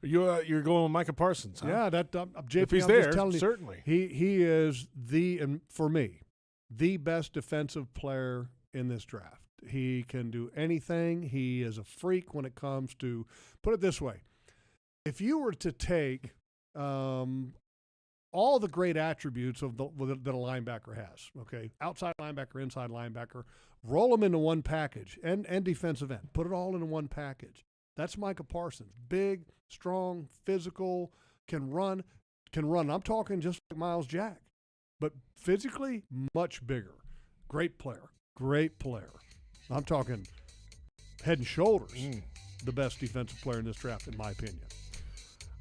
You're going with Micah Parsons, huh? Yeah, that JP, if he's I'm there, just telling you, certainly. He is and for me, the best defensive player in this draft. He can do anything. He is a freak when it comes to, put it this way, if you were to take all the great attributes of that a linebacker has, okay, outside linebacker, inside linebacker, roll them into one package, and defensive end, put it all into one package. That's Micah Parsons. Big, strong, physical, can run. I'm talking just like Miles Jack, but physically much bigger. Great player. I'm talking head and shoulders the best defensive player in this draft, in my opinion.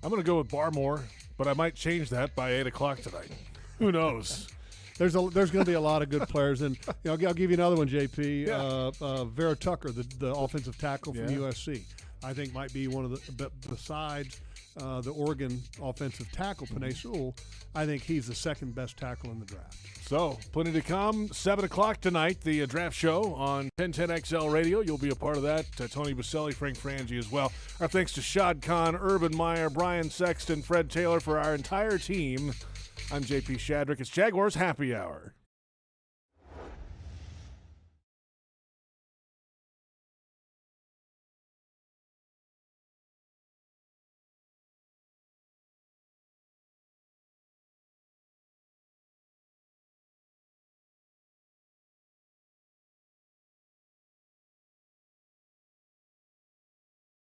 I'm going to go with Barmore, but I might change that by 8 o'clock tonight. Who knows? There's going to be a lot of good players, and I'll give you another one, JP. Yeah. Vera Tucker, the offensive tackle from USC, I think might be one of the, besides the Oregon offensive tackle, Penei Sewell, I think he's the second best tackle in the draft. So, plenty to come. 7 o'clock tonight, the draft show on 1010XL Radio. You'll be a part of that. Tony Baselli, Frank Frangie as well. Our thanks to Shad Khan, Urban Meyer, Brian Sexton, Fred Taylor for our entire team. I'm JP Shadrick. It's Jaguars Happy Hour.